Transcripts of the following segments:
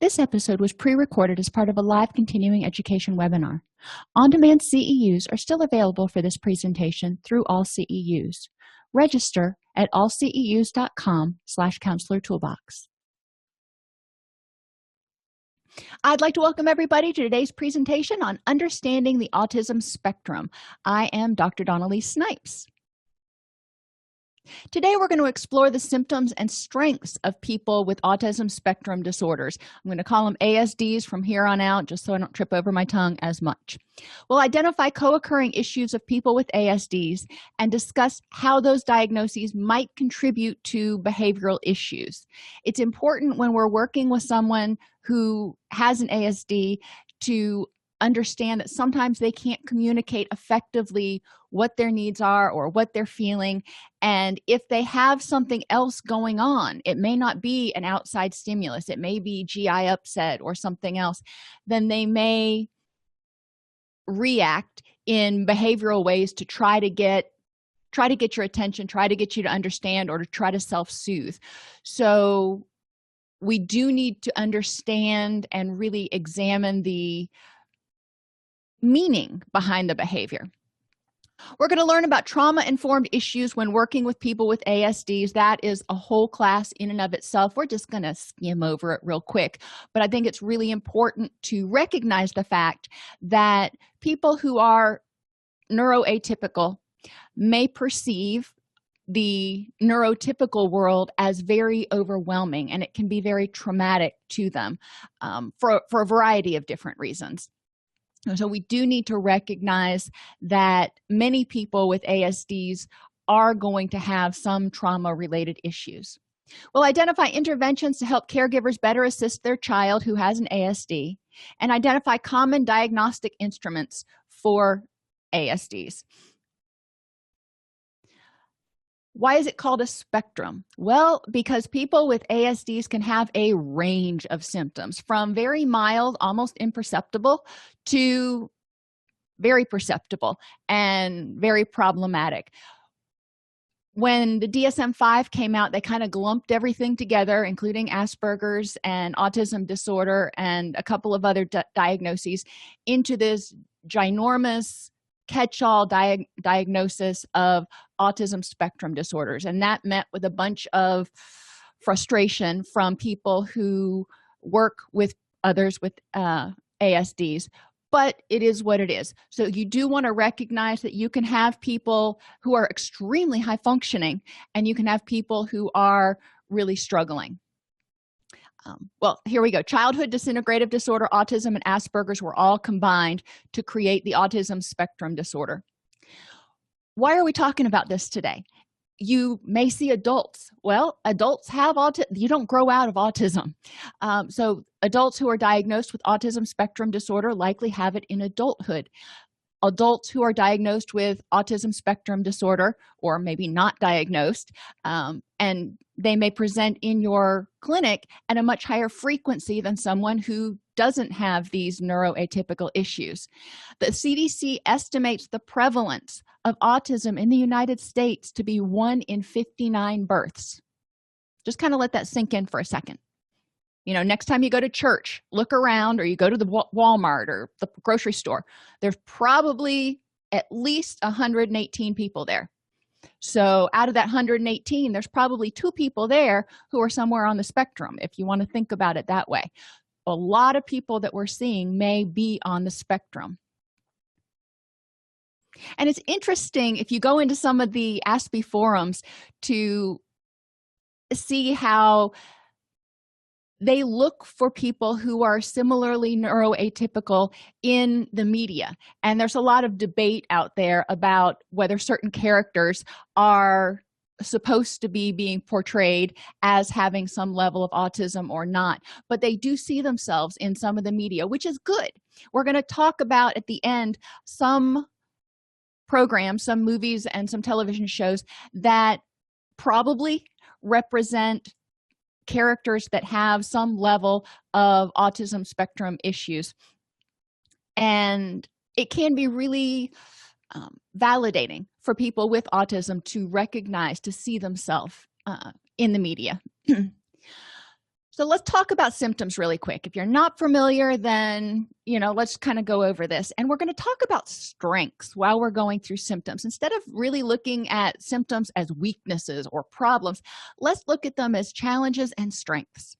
This episode was pre-recorded as part of a live continuing education webinar. On-demand CEUs are still available for this presentation through AllCEUs. Register at allceus.com/counselor toolbox. I'd like to welcome everybody to today's presentation on understanding the autism spectrum. I am Dr. Dawn-Elise Snipes. Today, we're going to explore the symptoms and strengths of people with autism spectrum disorders. I'm going to call them ASDs from here on out, just so I don't trip over my tongue as much. We'll identify co-occurring issues of people with ASDs and discuss how those diagnoses might contribute to behavioral issues. It's important when we're working with someone who has an ASD to understand that sometimes they can't communicate effectively what their needs are or what they're feeling, and if they have something else going on, it may not be an outside stimulus, it may be GI upset or something else, then they may react in behavioral ways to try to get your attention, try to get you to understand, or to try to self-soothe. So we do need to understand and really examine the meaning behind the behavior. We're going to learn about trauma-informed issues when working with people with ASDs. That is a whole class in and of itself. We're just going to skim over it real quick, but I think it's really important to recognize the fact that people who are neuroatypical may perceive the neurotypical world as very overwhelming, and it can be very traumatic to them for a variety of different reasons. So we do need to recognize that many people with ASDs are going to have some trauma-related issues. We'll identify interventions to help caregivers better assist their child who has an ASD, and identify common diagnostic instruments for ASDs. Why is it called a spectrum? Well, because people with ASDs can have a range of symptoms, from very mild, almost imperceptible, to very perceptible and very problematic. When the DSM-5 came out, they kind of lumped everything together, including Asperger's and autism disorder and a couple of other diagnoses, into this ginormous catch-all diagnosis of autism spectrum disorders, and that met with a bunch of frustration from people who work with others with ASDs, but it is what it is. So you do want to recognize that you can have people who are extremely high functioning, and you can have people who are really struggling. Well, here we go. Childhood disintegrative disorder, autism, and Asperger's were all combined to create the autism spectrum disorder. Why are we talking about this today? You may see adults. Well, adults have autism. You don't grow out of autism. So adults who are diagnosed with autism spectrum disorder likely have it in adulthood. Adults who are diagnosed with autism spectrum disorder, or maybe not diagnosed, and they may present in your clinic at a much higher frequency than someone who doesn't have these neuroatypical issues. The CDC estimates the prevalence of autism in the United States to be 1 in 59 births. Just kind of let that sink in for a second. You know, next time you go to church, look around, or you go to the Walmart or the grocery store, there's probably at least 118 people there. So out of that 118, there's probably 2 people there who are somewhere on the spectrum, if you want to think about it that way. A lot of people that we're seeing may be on the spectrum. And it's interesting, if you go into some of the ASPE forums, to see how they look for people who are similarly neuroatypical in the media. And there's a lot of debate out there about whether certain characters are supposed to be being portrayed as having some level of autism or not. But they do see themselves in some of the media, which is good. We're going to talk about at the end some programs, some movies, and some television shows that probably represent characters that have some level of autism spectrum issues, and it can be really validating for people with autism to recognize, to see themselves in the media. So let's talk about symptoms really quick. If you're not familiar, then, let's kind of go over this. And we're going to talk about strengths while we're going through symptoms. Instead of really looking at symptoms as weaknesses or problems, let's look at them as challenges and strengths.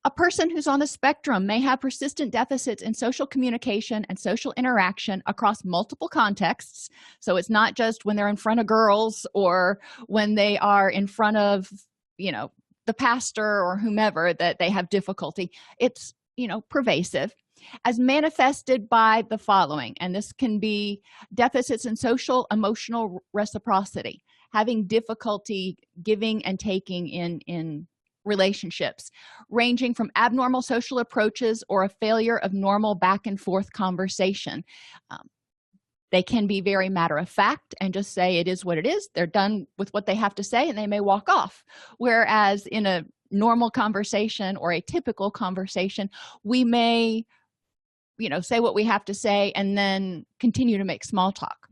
A person who's on the spectrum may have persistent deficits in social communication and social interaction across multiple contexts. So it's not just when they're in front of girls or when they are in front of, the pastor or whomever that they have difficulty. It's, pervasive, as manifested by the following. And this can be deficits in social emotional reciprocity, having difficulty giving and taking in relationships, ranging from abnormal social approaches or a failure of normal back and forth conversation. They can be very matter of fact and just say it is what it is. They're done with what they have to say and they may walk off. Whereas in a normal conversation or a typical conversation, we may, say what we have to say and then continue to make small talk.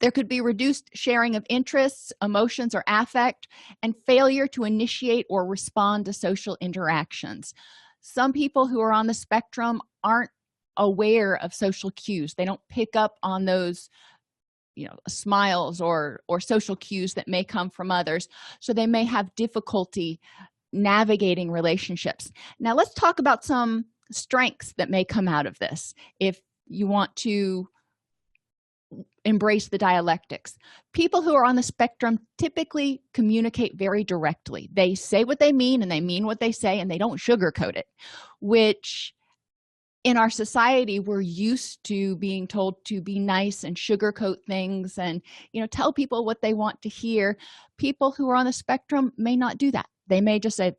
There could be reduced sharing of interests, emotions, or affect, and failure to initiate or respond to social interactions. Some people who are on the spectrum aren't aware of social cues. They don't pick up on those, smiles or social cues that may come from others. So they may have difficulty navigating relationships. Now, let's talk about some strengths that may come out of this if you want to embrace the dialectics. People who are on the spectrum typically communicate very directly. They say what they mean and they mean what they say, and they don't sugarcoat it, which in our society, we're used to being told to be nice and sugarcoat things and, tell people what they want to hear. People who are on the spectrum may not do that. They may just say,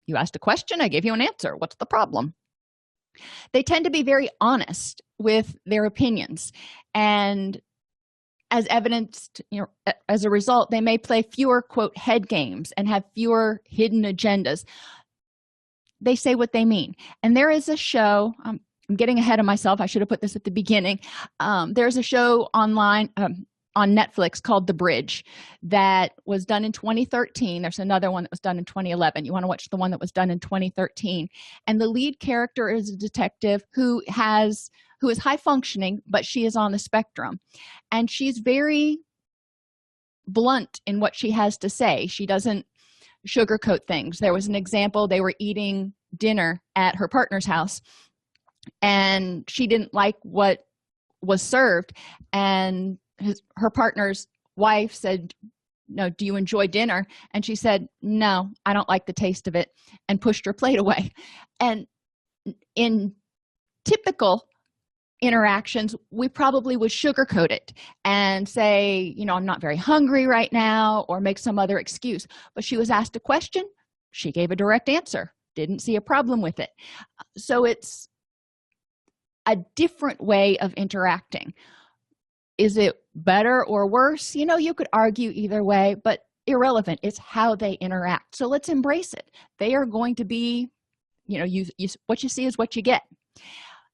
you asked a question, I gave you an answer. What's the problem? They tend to be very honest with their opinions. And as evidenced, as a result, they may play fewer, quote, head games and have fewer hidden agendas. They say what they mean. And there is a show, I'm getting ahead of myself, I should have put this at the beginning. There's a show online on Netflix called The Bridge that was done in 2013. There's another one that was done in 2011. You want to watch the one that was done in 2013. And the lead character is a detective who is high functioning, but she is on the spectrum. And she's very blunt in what she has to say. She doesn't sugarcoat things. There was an example, they were eating dinner at her partner's house and she didn't like what was served, and her partner's wife said, no, do you enjoy dinner? And she said, no, I don't like the taste of it, and pushed her plate away. And in typical interactions, we probably would sugarcoat it and say, I'm not very hungry right now, or make some other excuse. But she was asked a question, she gave a direct answer, didn't see a problem with it. So it's a different way of interacting. Is it better or worse? You could argue either way, but irrelevant. It's how they interact. So let's embrace it. They are going to be, what you see is what you get.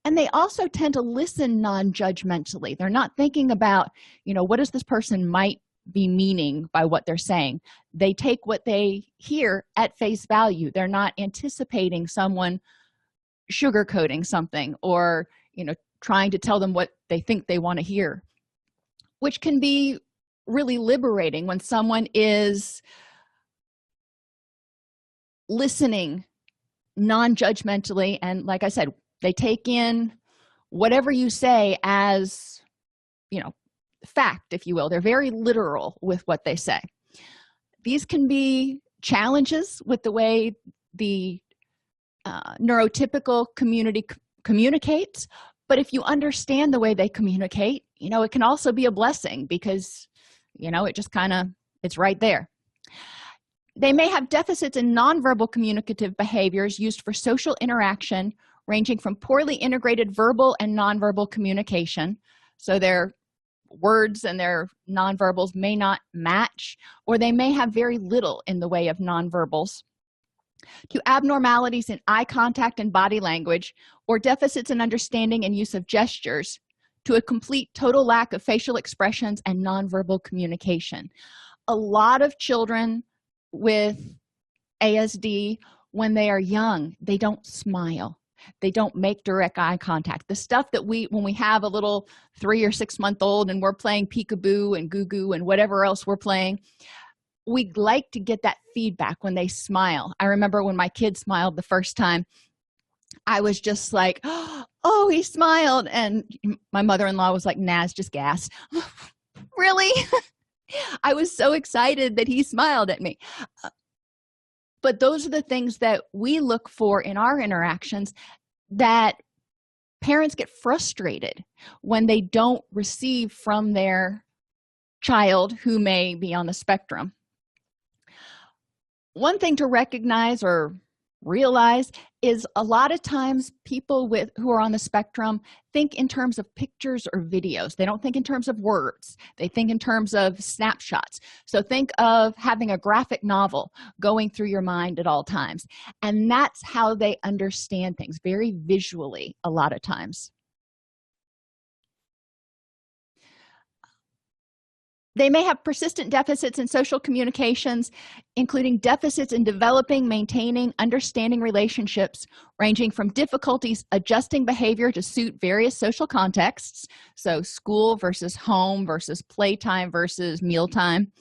And they also tend to listen non-judgmentally. They're not thinking about, what does this person might be meaning by what they're saying. They take what they hear at face value. They're not anticipating someone sugarcoating something or, trying to tell them what they think they want to hear, which can be really liberating when someone is listening non-judgmentally. And like I said, they take in whatever you say as, fact, if you will. They're very literal with what they say. These can be challenges with the way the neurotypical community communicates. But if you understand the way they communicate, it can also be a blessing because, it just it's right there. They may have deficits in nonverbal communicative behaviors used for social interaction, ranging from poorly integrated verbal and nonverbal communication. So their words and their nonverbals may not match, or they may have very little in the way of nonverbals, to abnormalities in eye contact and body language, or deficits in understanding and use of gestures, to a complete total lack of facial expressions and nonverbal communication. A lot of children with ASD when they are young, they don't smile. They don't make direct eye contact. The stuff that when we have a little 3 or 6 month old and we're playing peekaboo and goo goo and whatever else we're playing, we'd like to get that feedback when they smile. I remember when my kid smiled the first time, I was just like, oh, he smiled. And my mother-in-law was like, Naz, just gas. Really? I was so excited that he smiled at me. But those are the things that we look for in our interactions that parents get frustrated when they don't receive from their child who may be on the spectrum. One thing to recognize or realize is a lot of times people who are on the spectrum think in terms of pictures or videos. They don't think in terms of words. They think in terms of snapshots. So think of having a graphic novel going through your mind at all times. And that's how they understand things, very visually a lot of times. They may have persistent deficits in social communications, including deficits in developing, maintaining, understanding relationships, ranging from difficulties adjusting behavior to suit various social contexts, so school versus home versus playtime versus mealtime,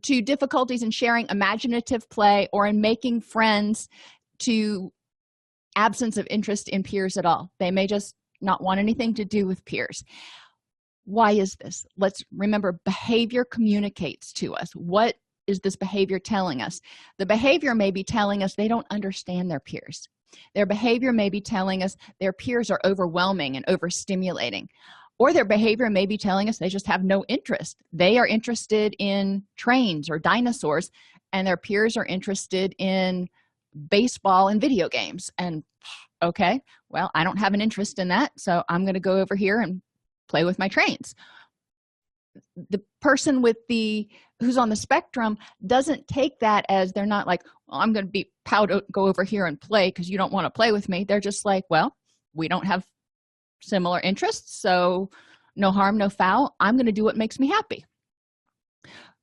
to difficulties in sharing imaginative play or in making friends, to absence of interest in peers at all. They may just not want anything to do with peers. Why is this? Let's remember, behavior communicates to us. What is this behavior telling us? The behavior may be telling us they don't understand their peers. Their behavior may be telling us their peers are overwhelming and overstimulating. Or their behavior may be telling us they just have no interest. They are interested in trains or dinosaurs, and their peers are interested in baseball and video games. And okay, well, I don't have an interest in that, so I'm going to go over here and play with my trains. The person who's on the spectrum doesn't take that as, they're not like, well, I'm going to be proud to go over here and play because you don't want to play with me. They're just like, well, we don't have similar interests, so no harm, no foul. I'm going to do what makes me happy.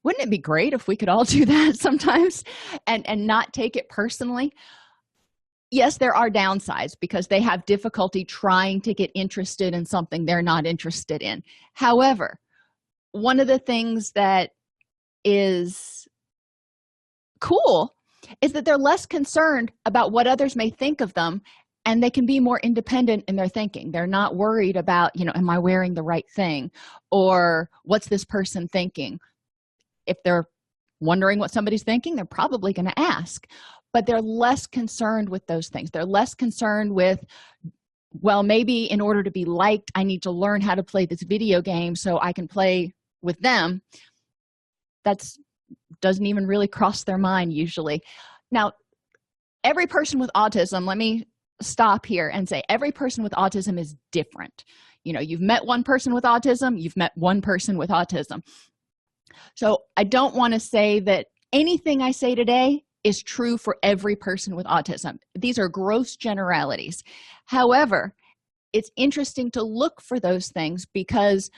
Wouldn't it be great if we could all do that sometimes and not take it personally? Yes, there are downsides because they have difficulty trying to get interested in something they're not interested in. However, one of the things that is cool is that they're less concerned about what others may think of them, and they can be more independent in their thinking. They're not worried about, am I wearing the right thing? Or what's this person thinking? If they're wondering what somebody's thinking, they're probably going to ask. But they're less concerned with those things. They're less concerned with, well, maybe in order to be liked, I need to learn how to play this video game so I can play with them. That doesn't even really cross their mind usually. Now, every person with autism, let me stop here and say every person with autism is different. You've met one person with autism, you've met one person with autism. So I don't want to say that anything I say today is true for every person with autism. These are gross generalities. However, it's interesting to look for those things because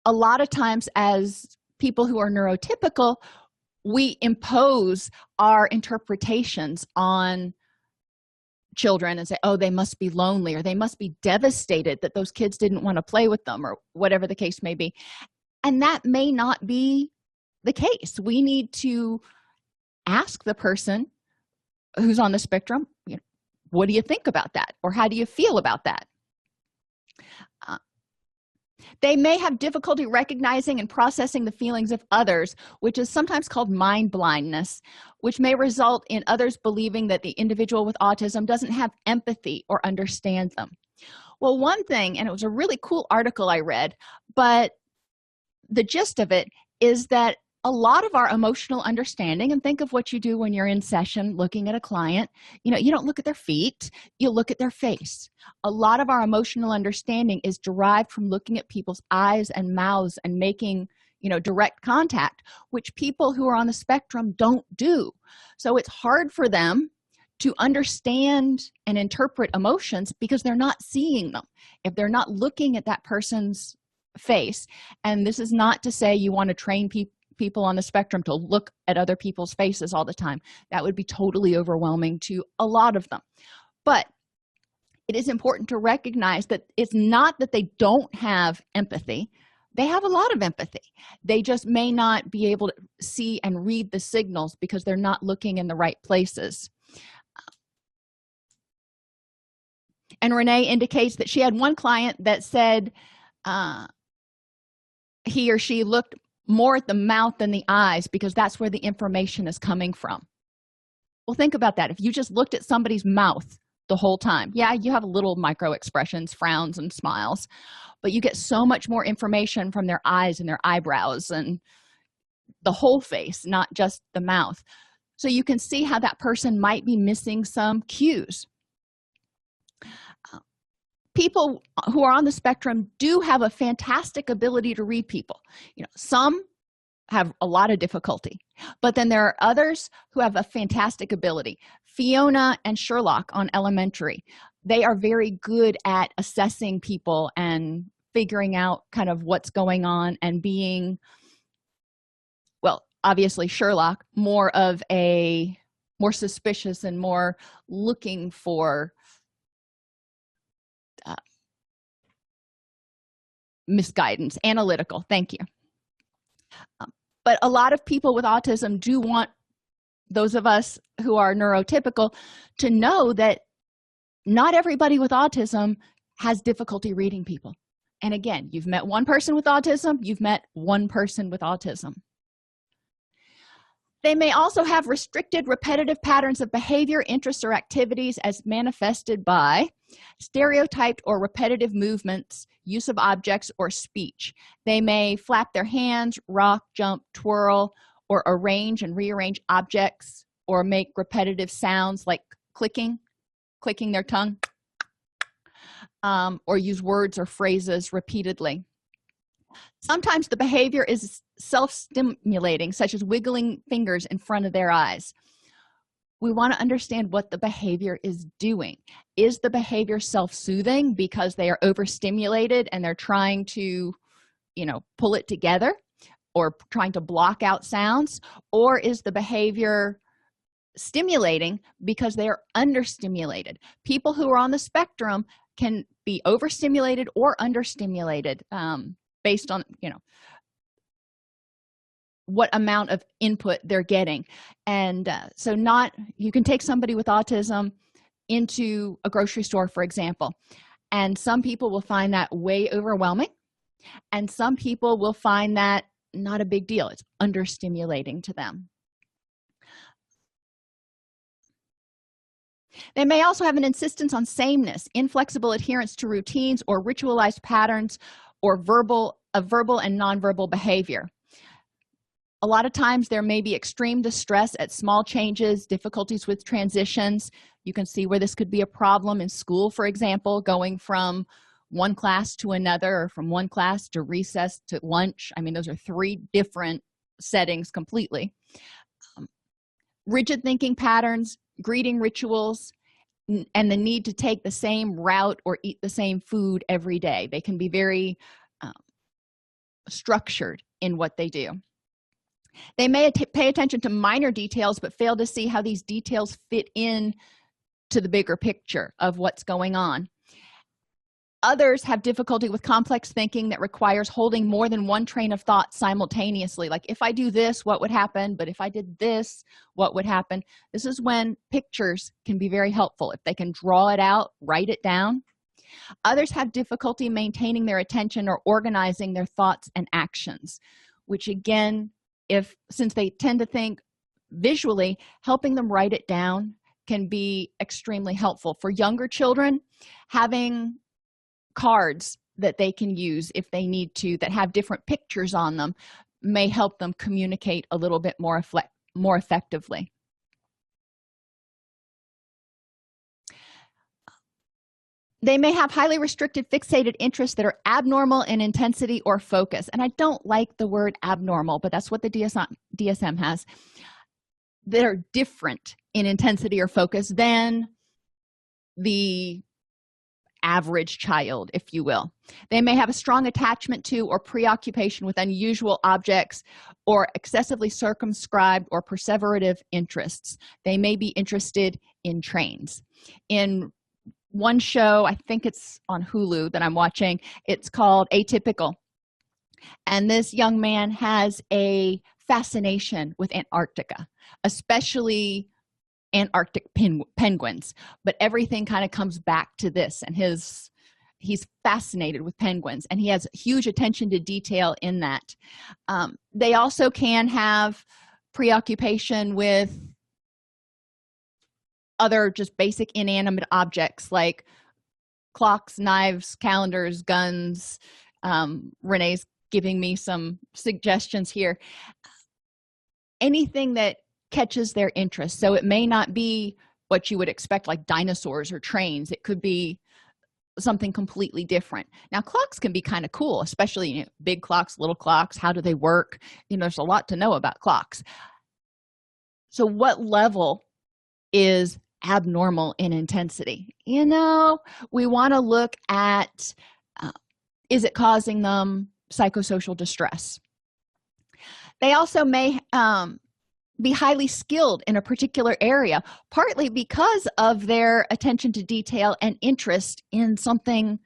a lot of times as people who are neurotypical, we impose our interpretations on children and say, oh, they must be lonely, or they must be devastated that those kids didn't want to play with them, or whatever the case may be. And that may not be the case. We need to ask the person who's on the spectrum, what do you think about that? Or how do you feel about that? They may have difficulty recognizing and processing the feelings of others, which is sometimes called mind blindness, which may result in others believing that the individual with autism doesn't have empathy or understands them. Well, one thing, and it was a really cool article I read, but the gist of it is that a lot of our emotional understanding, and think of what you do when you're in session looking at a client, you don't look at their feet, you look at their face. A lot of our emotional understanding is derived from looking at people's eyes and mouths and making, direct contact, which people who are on the spectrum don't do. So it's hard for them to understand and interpret emotions because they're not seeing them. If they're not looking at that person's face, and this is not to say you want to train people on the spectrum to look at other people's faces all the time. That would be totally overwhelming to a lot of them. But it is important to recognize that it's not that they don't have empathy. They have a lot of empathy. They just may not be able to see and read the signals because they're not looking in the right places. And Renee indicates that she had one client that said he or she looked more at the mouth than the eyes because that's where the information is coming from. Well, think about that. If you just looked at somebody's mouth the whole time, yeah, you have little micro expressions, frowns and smiles, but you get so much more information from their eyes and their eyebrows and the whole face, not just the mouth. So you can see how that person might be missing some cues. People who are on the spectrum do have a fantastic ability to read people. Some have a lot of difficulty, but then there are others who have a fantastic ability. Fiona and Sherlock on Elementary, they are very good at assessing people and figuring out kind of what's going on and being, well, obviously Sherlock more suspicious and more looking for misguidance, analytical. Thank you. But a lot of people with autism do want those of us who are neurotypical to know that not everybody with autism has difficulty reading people. And again, you've met one person with autism, you've met one person with autism. They may also have restricted repetitive patterns of behavior, interests, or activities as manifested by stereotyped or repetitive movements, use of objects, or speech. They may flap their hands, rock, jump, twirl, or arrange and rearrange objects, or make repetitive sounds like clicking their tongue, or use words or phrases repeatedly. Sometimes the behavior is self-stimulating, such as wiggling fingers in front of their eyes. We want to understand what the behavior is doing. Is the behavior self-soothing because they are overstimulated and they're trying to, pull it together or trying to block out sounds? Or is the behavior stimulating because they are understimulated? People who are on the spectrum can be overstimulated or understimulated, based on what amount of input they're getting. And so you can take somebody with autism into a grocery store, for example, and some people will find that way overwhelming, and some people will find that not a big deal. It's understimulating to them. They may also have an insistence on sameness, inflexible adherence to routines or ritualized patterns, or verbal and nonverbal behavior. A lot of times there may be extreme distress at small changes, difficulties with transitions. You can see where this could be a problem in school, for example, going from one class to another, or from one class to recess to lunch. I mean, those are three different settings completely. Rigid thinking patterns, greeting rituals, and the need to take the same route or eat the same food every day. They can be very structured in what they do. They may pay attention to minor details but fail to see how these details fit in to the bigger picture of what's going on. Others have difficulty with complex thinking that requires holding more than one train of thought simultaneously. Like, if I do this, what would happen? But if I did this, what would happen? This is when pictures can be very helpful. If they can draw it out, write it down. Others have difficulty maintaining their attention or organizing their thoughts and actions, which again, since they tend to think visually, helping them write it down can be extremely helpful. For younger children, having cards that they can use if they need to, that have different pictures on them, may help them communicate a little bit more effectively. They may have highly restricted fixated interests that are abnormal in intensity or focus. And I don't like the word abnormal, but that's what the DSM has. They're different in intensity or focus than the average child, if you will. They may have a strong attachment to or preoccupation with unusual objects or excessively circumscribed or perseverative interests. They may be interested in trains. In one show, I think it's on Hulu that I'm watching, it's called Atypical. And this young man has a fascination with Antarctica, especially Antarctic penguins. But everything kind of comes back to this, and he's fascinated with penguins, and he has huge attention to detail in that. They also can have preoccupation with other just basic inanimate objects like clocks, knives, calendars, guns. Renee's giving me some suggestions here. Anything that catches their interest. So it may not be what you would expect, like dinosaurs or trains. It could be something completely different. Now, clocks can be kind of cool, especially big clocks, little clocks. How do they work? There's a lot to know about clocks. So what level is abnormal in intensity? We want to look at, is it causing them psychosocial distress? They also may be highly skilled in a particular area, partly because of their attention to detail and interest in something,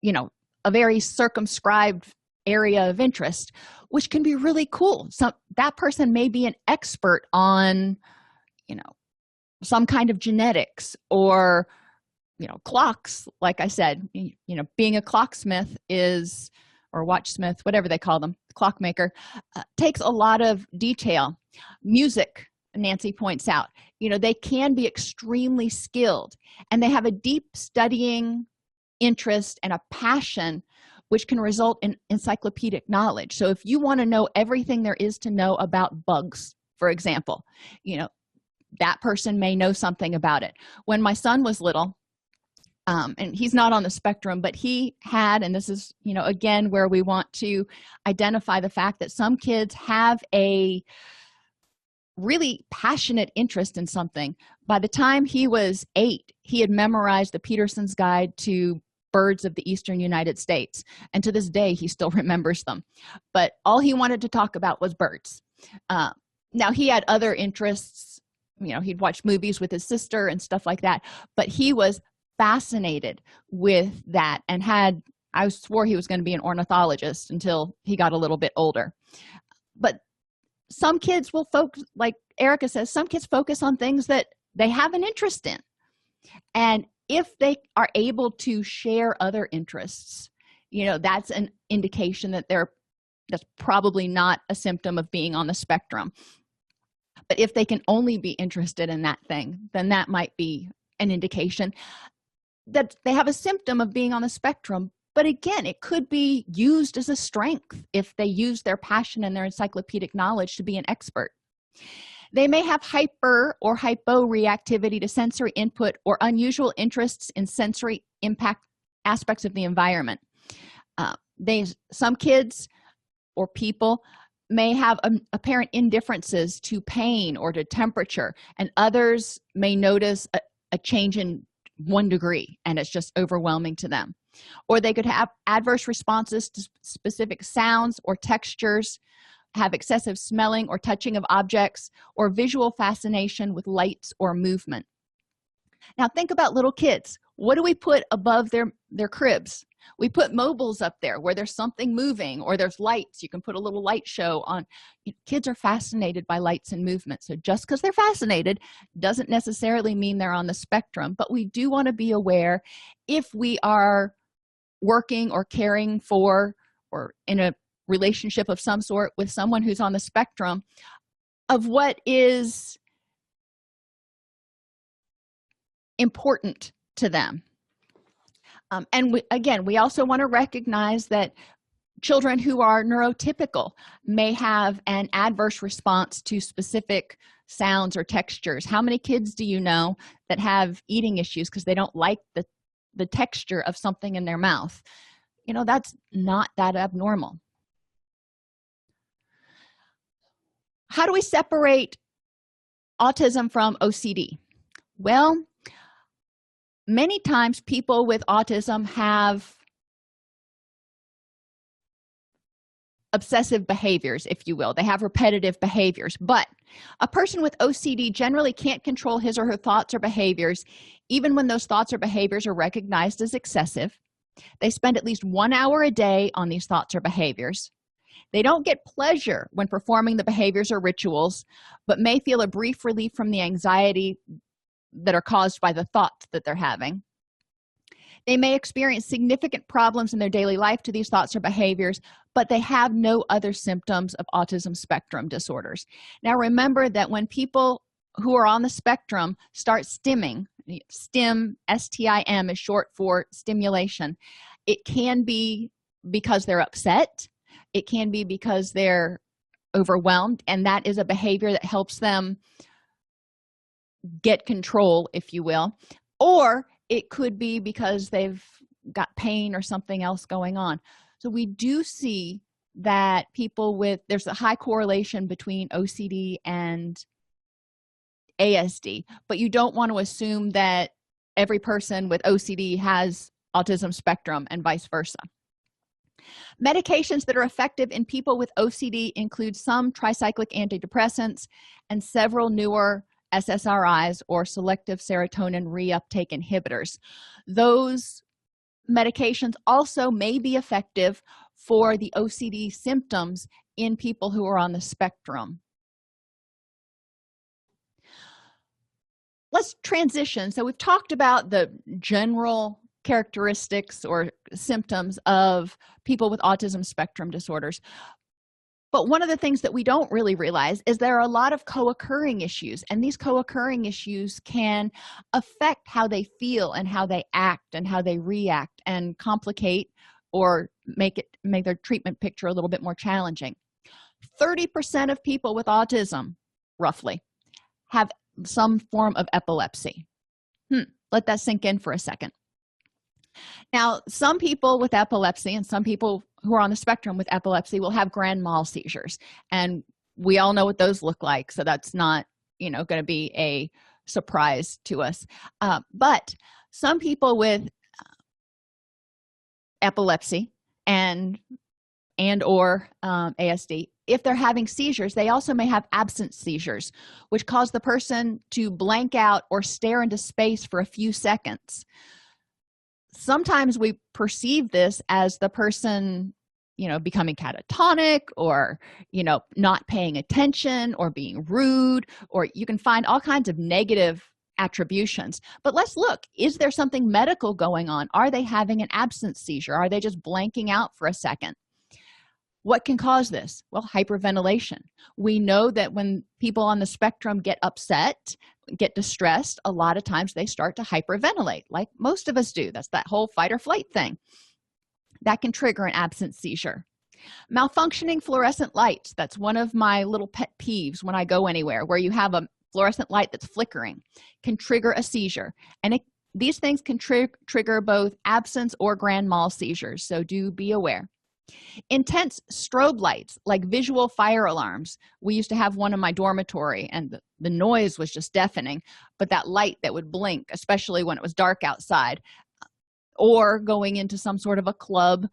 a very circumscribed area of interest, which can be really cool. So that person may be an expert on, some kind of genetics or, clocks. Like I said, being a clocksmith or watchsmith, whatever they call them, clockmaker, takes a lot of detail. Music, Nancy points out, they can be extremely skilled, and they have a deep studying interest and a passion which can result in encyclopedic knowledge. So if you want to know everything there is to know about bugs, for example, that person may know something about it. When my son was little, and he's not on the spectrum, but he had, and this is, again, where we want to identify the fact that some kids have a really passionate interest in something. By the time he was 8, he had memorized the Peterson's Guide to Birds of the Eastern United States. And to this day, he still remembers them. But all he wanted to talk about was birds. Now, he had other interests. He'd watch movies with his sister and stuff like that. But he was fascinated with that and I swore he was going to be an ornithologist until he got a little bit older. But some kids will focus, like Erica says, some kids focus on things that they have an interest in. And if they are able to share other interests, that's an indication that that's probably not a symptom of being on the spectrum. But if they can only be interested in that thing, then that might be an indication that they have a symptom of being on the spectrum. But again, it could be used as a strength if they use their passion and their encyclopedic knowledge to be an expert. They may have hyper or hyporeactivity to sensory input or unusual interests in sensory impact aspects of the environment. Some kids or people may have apparent indifferences to pain or to temperature, and others may notice a change in 1 degree and it's just overwhelming to them. Or they could have adverse responses to specific sounds or textures, have excessive smelling or touching of objects, or visual fascination with lights or movement. Now think about little kids. What do we put above their cribs? We put mobiles up there where there's something moving, or there's lights. You can put a little light show on. Kids are fascinated by lights and movement. So just because they're fascinated doesn't necessarily mean they're on the spectrum. But we do want to be aware, if we are working or caring for or in a relationship of some sort with someone who's on the spectrum, of what is important to them. And we also want to recognize that children who are neurotypical may have an adverse response to specific sounds or textures. How many kids do you know that have eating issues because they don't like the texture of something in their mouth? That's not that abnormal. How do we separate autism from OCD? Well, Many times people with autism have obsessive behaviors, if you will. They have repetitive behaviors, but a person with OCD generally can't control his or her thoughts or behaviors, even when those thoughts or behaviors are recognized as excessive. They spend at least 1 hour a day on these thoughts or behaviors. They don't get pleasure when performing the behaviors or rituals, but may feel a brief relief from the anxiety that are caused by the thoughts that they're having. They may experience significant problems in their daily life to these thoughts or behaviors, but they have no other symptoms of autism spectrum disorders. Now, remember that when people who are on the spectrum start stimming, stim, S-T-I-M is short for stimulation, it can be because they're upset. It can be because they're overwhelmed, and that is a behavior that helps them get control, if you will. Or it could be because they've got pain or something else going on. So we do see that people with, there's a high correlation between OCD and ASD, but you don't want to assume that every person with OCD has autism spectrum and vice versa. Medications that are effective in people with OCD include some tricyclic antidepressants and several newer SSRIs, or selective serotonin reuptake inhibitors. Those medications also may be effective for the OCD symptoms in people who are on the spectrum. Let's transition. So we've talked about the general characteristics or symptoms of people with autism spectrum disorders. But one of the things that we don't really realize is there are a lot of co-occurring issues, and these co-occurring issues can affect how they feel and how they act and how they react and complicate or make their treatment picture a little bit more challenging. 30% of people with autism, roughly, have some form of epilepsy. Let that sink in for a second. Now, some people with epilepsy and some people who are on the spectrum with epilepsy will have grand mal seizures, and we all know what those look like, so that's not, going to be a surprise to us. But some people with epilepsy and or ASD, if they're having seizures, they also may have absence seizures, which cause the person to blank out or stare into space for a few seconds. Sometimes we perceive this as the person, becoming catatonic or, not paying attention or being rude, or you can find all kinds of negative attributions. But let's look, is there something medical going on? Are they having an absence seizure? Are they just blanking out for a second? What can cause this? Well, hyperventilation. We know that when people on the spectrum get upset, get distressed, a lot of times they start to hyperventilate, like most of us do. That's that whole fight or flight thing. That can trigger an absence seizure. Malfunctioning fluorescent lights. That's one of my little pet peeves when I go anywhere, where you have a fluorescent light that's flickering, can trigger a seizure. And these things can trigger both absence or grand mal seizures, so do be aware. Intense strobe lights, like visual fire alarms. We used to have one in my dormitory, and the noise was just deafening, but that light that would blink, especially when it was dark outside, or going into some sort of a club.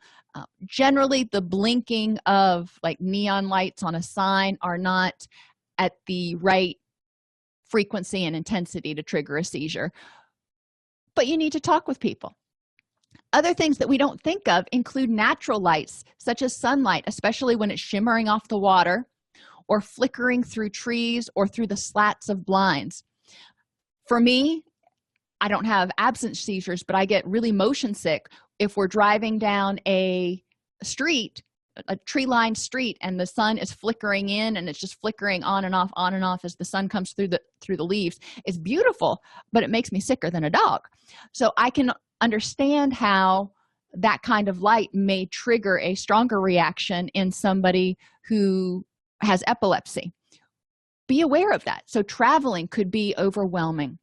Generally, the blinking of like neon lights on a sign are not at the right frequency and intensity to trigger a seizure, but you need to talk with people. Other things that we don't think of include natural lights, such as sunlight, especially when it's shimmering off the water or flickering through trees or through the slats of blinds. For me, I don't have absence seizures, but I get really motion sick if we're driving down a street, a tree-lined street, and the sun is flickering in and it's just flickering on and off as the sun comes through the leaves. It's beautiful, but it makes me sicker than a dog. So I can understand how that kind of light may trigger a stronger reaction in somebody who has epilepsy. Be aware of that. So traveling could be overwhelming.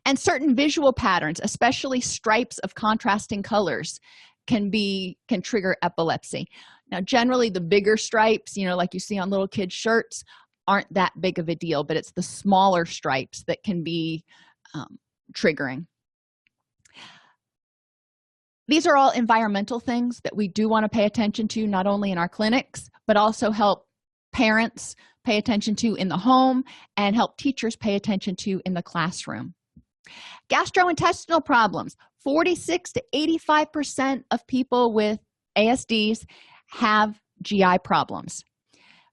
And certain visual patterns, especially stripes of contrasting colors, can trigger epilepsy. Now, generally the bigger stripes, like you see on little kids' shirts, aren't that big of a deal, but it's the smaller stripes that can be triggering. These are all environmental things that we do want to pay attention to, not only in our clinics, but also help parents pay attention to in the home and help teachers pay attention to in the classroom. Gastrointestinal problems. 46 to 85% of people with ASDs have GI problems.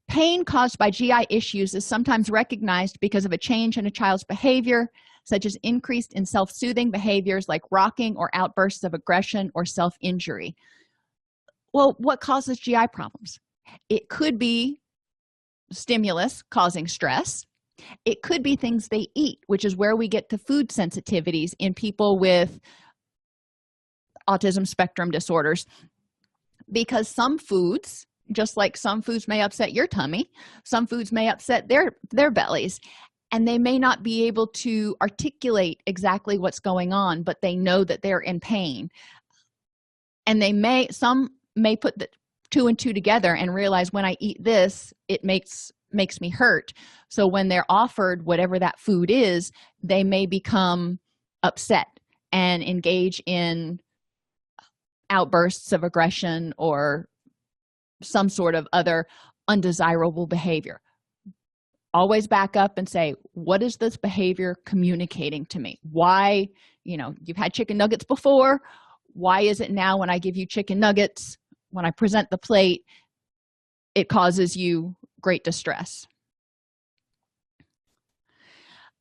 Pain caused by GI issues is sometimes recognized because of a change in a child's behavior, such as increased in self-soothing behaviors like rocking or outbursts of aggression or self-injury. Well, what causes GI problems? It could be stimulus causing stress. It could be things they eat, which is where we get to food sensitivities in people with autism spectrum disorders, because some foods, just like some foods may upset your tummy, some foods may upset their bellies, and they may not be able to articulate exactly what's going on, but they know that they're in pain. And some may put the two and two together and realize, when I eat this, it makes me hurt. So when they're offered whatever that food is, they may become upset and engage in outbursts of aggression or some sort of other undesirable behavior. Always back up and say, what is this behavior communicating to me? Why, you've had chicken nuggets before. Why is it now when I give you chicken nuggets, when I present the plate, it causes you great distress?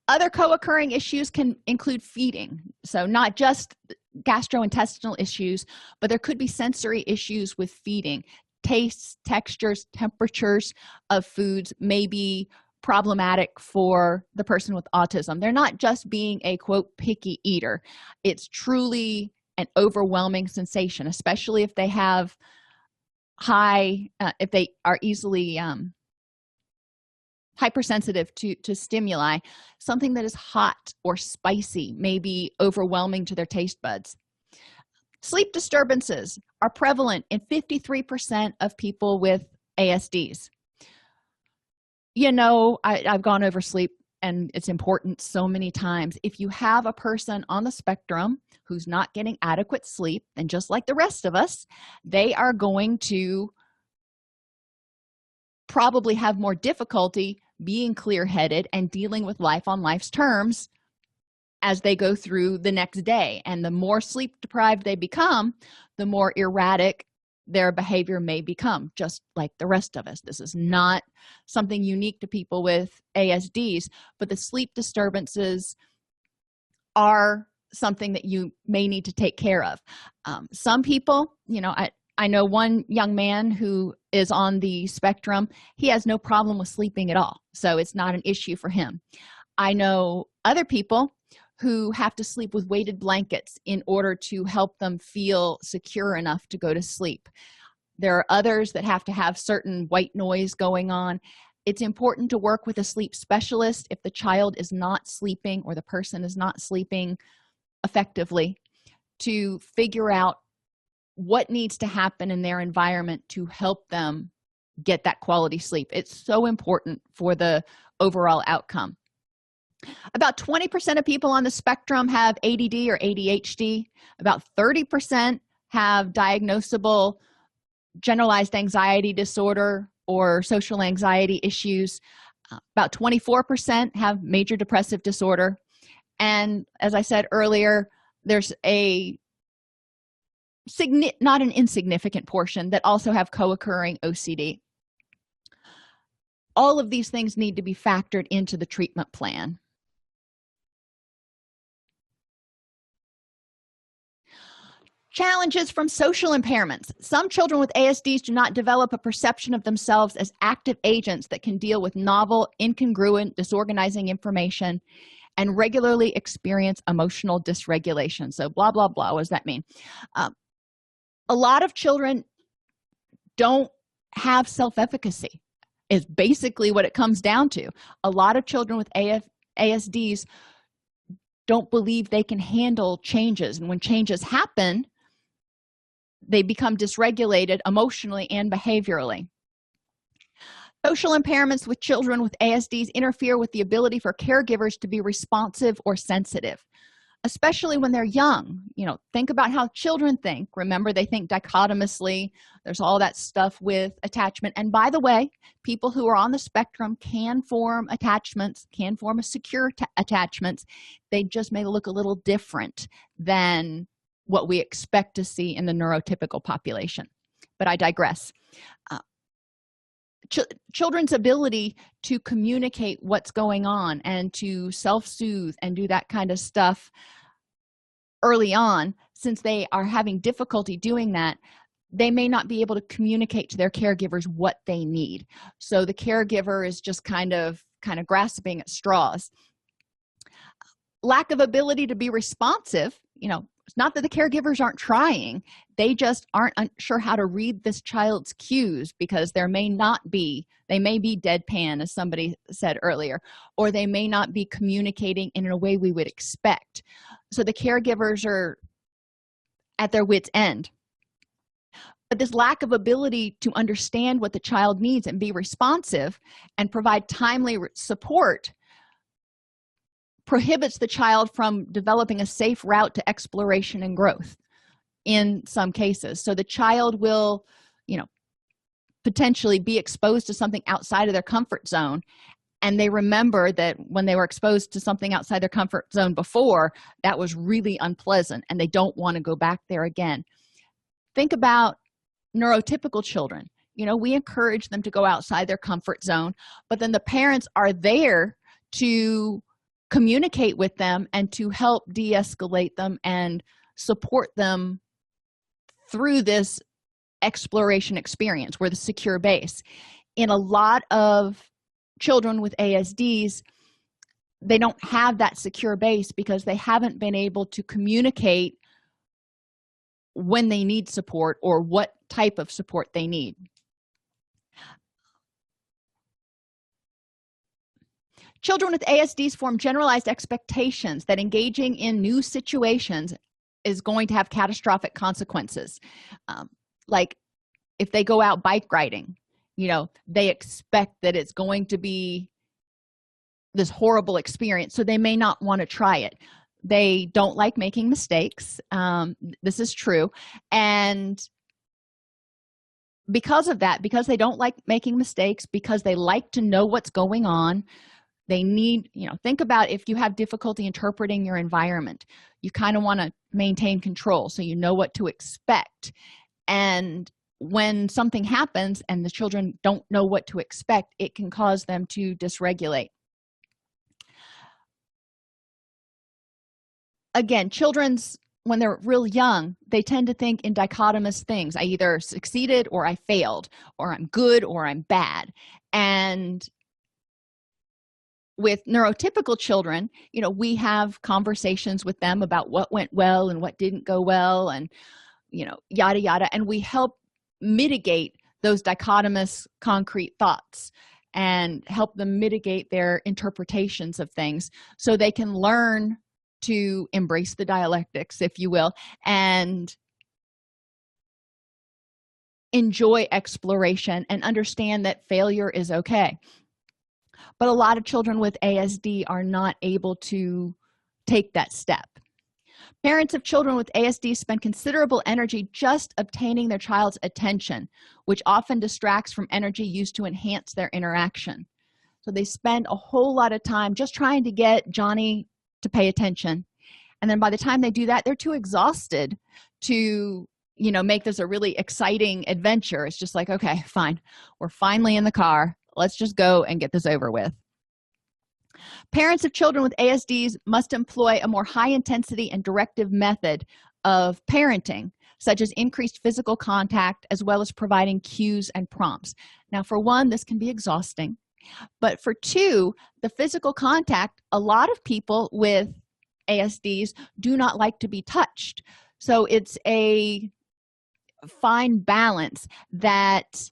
Other co-occurring issues can include feeding. So not just gastrointestinal issues, but there could be sensory issues with feeding. Tastes, textures, temperatures of foods may be problematic for the person with autism. They're not just being a, quote, picky eater. It's truly an overwhelming sensation, especially if they have if they are easily hypersensitive to stimuli. Something that is hot or spicy may be overwhelming to their taste buds. Sleep disturbances are prevalent in 53% of people with ASDs. I've gone over sleep, and it's important so many times. If you have a person on the spectrum who's not getting adequate sleep, then just like the rest of us, they are going to probably have more difficulty being clear-headed and dealing with life on life's terms as they go through the next day. And the more sleep deprived they become, the more erratic their behavior may become, just like the rest of us. This is not something unique to people with ASDs, but the sleep disturbances are something that you may need to take care of. Some people, I know one young man who is on the spectrum. He has no problem with sleeping at all, so it's not an issue for him. I know other people who have to sleep with weighted blankets in order to help them feel secure enough to go to sleep. There are others that have to have certain white noise going on. It's important to work with a sleep specialist if the child is not sleeping or the person is not sleeping effectively, to figure out what needs to happen in their environment to help them get that quality sleep. It's so important for the overall outcome. About 20% of people on the spectrum have ADD or ADHD. About 30% have diagnosable generalized anxiety disorder or social anxiety issues. About 24% have major depressive disorder. And as I said earlier, there's not an insignificant portion that also have co-occurring OCD. All of these things need to be factored into the treatment plan. Challenges from social impairments. Some children with ASDs do not develop a perception of themselves as active agents that can deal with novel, incongruent, disorganizing information and regularly experience emotional dysregulation. So blah, blah, blah. What does that mean? A lot of children don't have self-efficacy, is basically what it comes down to. A lot of children with ASDs don't believe they can handle changes. And when changes happen, they become dysregulated emotionally and behaviorally. Social impairments with children with ASDs interfere with the ability for caregivers to be responsive or sensitive. especially when they're young. Think about how children think. Remember, they think dichotomously. There's all that stuff with attachment. And by the way, people who are on the spectrum can form attachments, can form a secure attachments. They just may look a little different than what we expect to see in the neurotypical population. But I digress. Children's ability to communicate what's going on and to self-soothe and do that kind of stuff early on, since they are having difficulty doing that, they may not be able to communicate to their caregivers what they need. So the caregiver is just kind of grasping at straws. Lack of ability to be responsive. It's not that the caregivers aren't trying, they just aren't sure how to read this child's cues, because they may be deadpan, as somebody said earlier, or they may not be communicating in a way we would expect. So the caregivers are at their wits' end. But this lack of ability to understand what the child needs and be responsive and provide timely support prohibits the child from developing a safe route to exploration and growth in some cases. So the child will, potentially be exposed to something outside of their comfort zone, and they remember that when they were exposed to something outside their comfort zone before, that was really unpleasant, and they don't want to go back there again. Think about neurotypical children. We encourage them to go outside their comfort zone, but then the parents are there to communicate with them and to help de-escalate them and support them through this exploration experience. We're the secure base. In a lot of children with ASDs, they don't have that secure base because they haven't been able to communicate when they need support or what type of support they need. Children with ASDs form generalized expectations that engaging in new situations is going to have catastrophic consequences. Like if they go out bike riding, they expect that it's going to be this horrible experience, so they may not want to try it. They don't like making mistakes. This is true. And because of that, because they don't like making mistakes, because they like to know what's going on, they need, think about if you have difficulty interpreting your environment, you kind of want to maintain control so you know what to expect. And when something happens and the children don't know what to expect, it can cause them to dysregulate. Again, when they're real young, they tend to think in dichotomous things. I either succeeded or I failed, or I'm good or I'm bad. And with neurotypical children, we have conversations with them about what went well and what didn't go well, and yada yada, and we help mitigate those dichotomous concrete thoughts and help them mitigate their interpretations of things so they can learn to embrace the dialectics, if you will, and enjoy exploration and understand that failure is okay. But a lot of children with ASD are not able to take that step. Parents of children with ASD spend considerable energy just obtaining their child's attention, which often distracts from energy used to enhance their interaction. So they spend a whole lot of time just trying to get Johnny to pay attention. And then by the time they do that, they're too exhausted to, make this a really exciting adventure. It's just like, okay, fine. We're finally in the car. Let's just go and get this over with. Parents of children with ASDs must employ a more high-intensity and directive method of parenting, such as increased physical contact, as well as providing cues and prompts. Now, for one, this can be exhausting. But for two, the physical contact, a lot of people with ASDs do not like to be touched. So it's a fine balance that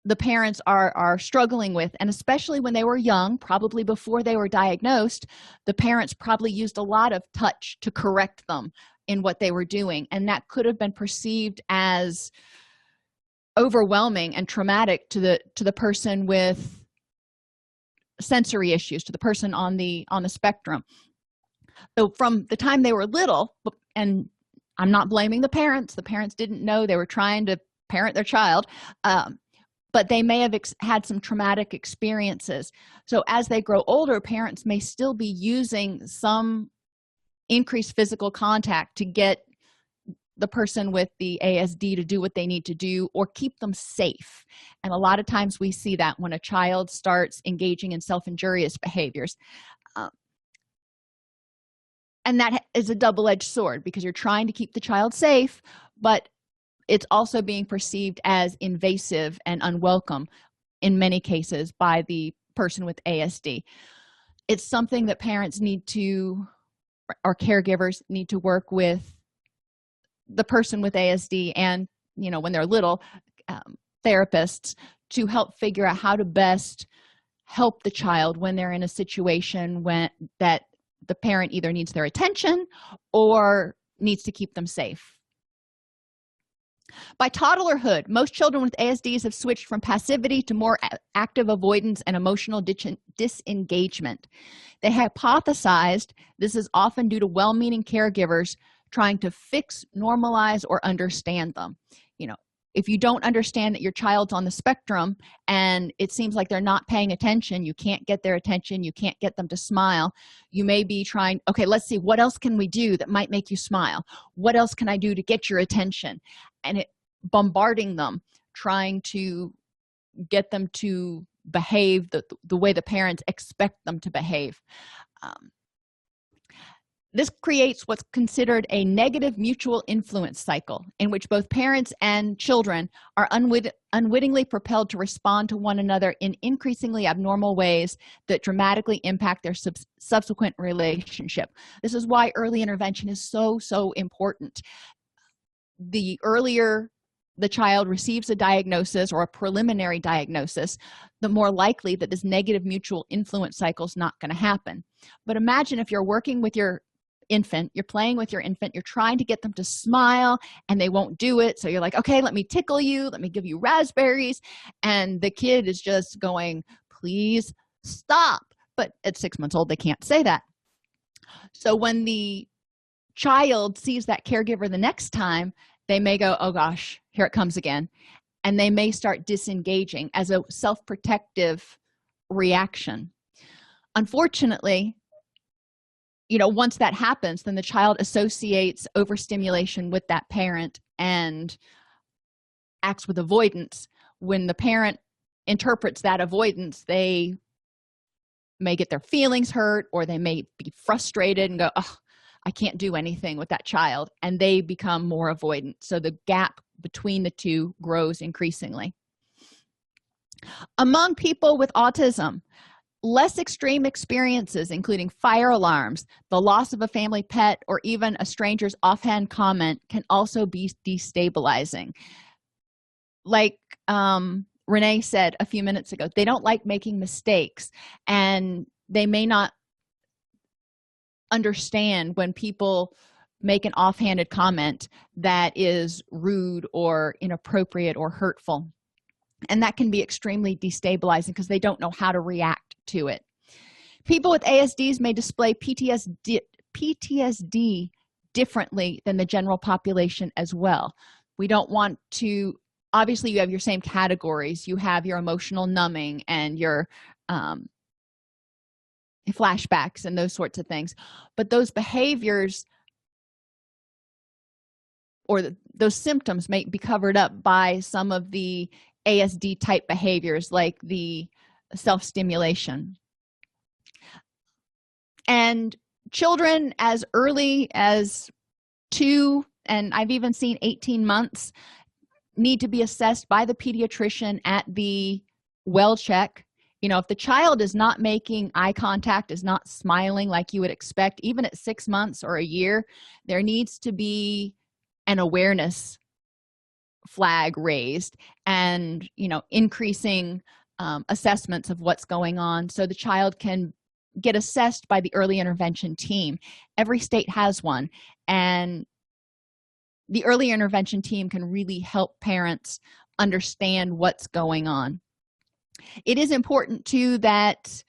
the parents are struggling with, and especially when they were young, probably before they were diagnosed, the parents probably used a lot of touch to correct them in what they were doing, and that could have been perceived as overwhelming and traumatic to the person with sensory issues, to the person on the spectrum. So from the time they were little, and I'm not blaming the parents didn't know, they were trying to parent their child, but they may have had some traumatic experiences. So as they grow older, parents may still be using some increased physical contact to get the person with the ASD to do what they need to do or keep them safe. And a lot of times we see that when a child starts engaging in self-injurious behaviors. And that is a double-edged sword, because you're trying to keep the child safe, but it's also being perceived as invasive and unwelcome in many cases by the person with ASD. It's something that parents need to, or caregivers need to work with the person with ASD and, when they're little, therapists, to help figure out how to best help the child when they're in a situation that the parent either needs their attention or needs to keep them safe. By toddlerhood, most children with ASDs have switched from passivity to more active avoidance and emotional disengagement. They hypothesized this is often due to well-meaning caregivers trying to fix, normalize, or understand them. If you don't understand that your child's on the spectrum and it seems like they're not paying attention, you can't get their attention, you can't get them to smile, you may be trying, okay, let's see, what else can we do that might make you smile? What else can I do to get your attention? And bombarding them, trying to get them to behave the way the parents expect them to behave. This creates what's considered a negative mutual influence cycle, in which both parents and children are unwittingly propelled to respond to one another in increasingly abnormal ways that dramatically impact their subsequent relationship. This is why early intervention is so important. The earlier the child receives a diagnosis or a preliminary diagnosis, the more likely that this negative mutual influence cycle is not going to happen. But imagine if you're working with your infant, you're playing with your infant, you're trying to get them to smile and they won't do it, so you're like, okay, let me tickle you, let me give you raspberries, and the kid is just going, please stop. But at 6 months old, they can't say that. So when the child sees that caregiver the next time, they may go, oh gosh, here it comes again, and they may start disengaging as a self-protective reaction. Unfortunately, once that happens, then the child associates overstimulation with that parent and acts with avoidance. When the parent interprets that avoidance, they may get their feelings hurt, or they may be frustrated and go, oh, I can't do anything with that child, and they become more avoidant. So the gap between the two grows increasingly. Among people with autism, less extreme experiences, including fire alarms, the loss of a family pet, or even a stranger's offhand comment, can also be destabilizing. Like Renee said a few minutes ago, they don't like making mistakes, and they may not understand when people make an offhanded comment that is rude or inappropriate or hurtful. And that can be extremely destabilizing because they don't know how to react to it. People with ASDs may display PTSD differently than the general population as well. We don't want to, obviously you have your same categories. You have your emotional numbing and your flashbacks and those sorts of things. But those behaviors or those symptoms may be covered up by some of the ASD type behaviors, like the self-stimulation. And children as early as 2, and I've even seen 18 months, need to be assessed by the pediatrician at the well check. If the child is not making eye contact, is not smiling like you would expect, even at 6 months or a year, there needs to be an awareness flag raised and increasing assessments of what's going on, so the child can get assessed by the early intervention team. Every state has one, and the early intervention team can really help parents understand what's going on. It is important too that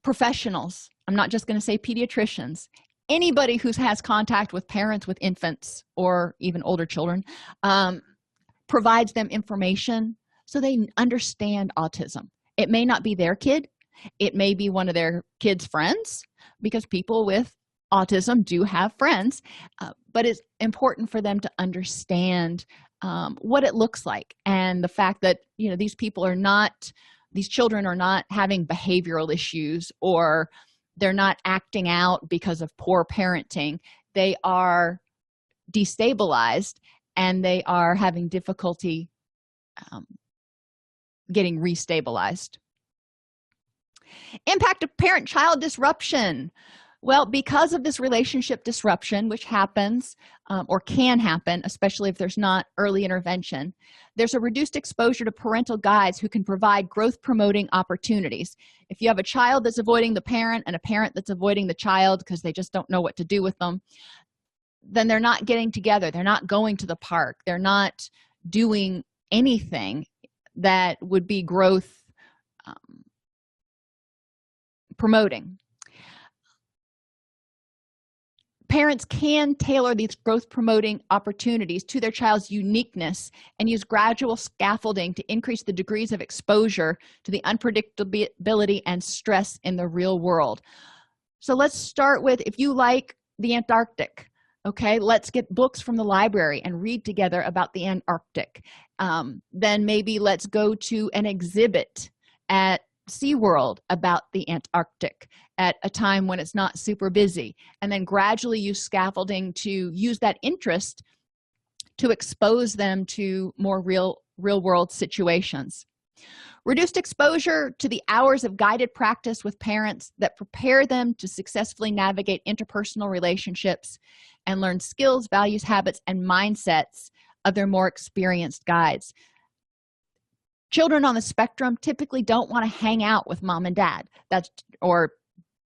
professionals I'm not just going to say pediatricians, anybody who has contact with parents with infants or even older children, provides them information so they understand autism. It may not be their kid, it may be one of their kids' friends, because people with autism do have friends, but it's important for them to understand what it looks like, and the fact that these children are not having behavioral issues, or they're not acting out because of poor parenting. They are destabilized, and they are having difficulty getting restabilized. Impact of parent-child disruption. Well, because of this relationship disruption, which happens or can happen, especially if there's not early intervention, there's a reduced exposure to parental guides who can provide growth-promoting opportunities. If you have a child that's avoiding the parent and a parent that's avoiding the child because they just don't know what to do with them, then they're not getting together. They're not going to the park. They're not doing anything that would be growth promoting. Parents can tailor these growth promoting opportunities to their child's uniqueness and use gradual scaffolding to increase the degrees of exposure to the unpredictability and stress in the real world. So let's start with, if you like the Antarctic, okay, let's get books from the library and read together about the Antarctic. Then maybe let's go to an exhibit at SeaWorld about the Antarctic at a time when it's not super busy, and then gradually use scaffolding to use that interest to expose them to more real world situations. Reduced exposure to the hours of guided practice with parents that prepare them to successfully navigate interpersonal relationships and learn skills, values, habits, and mindsets of their more experienced guides. Children on the spectrum typically don't want to hang out with mom and dad, or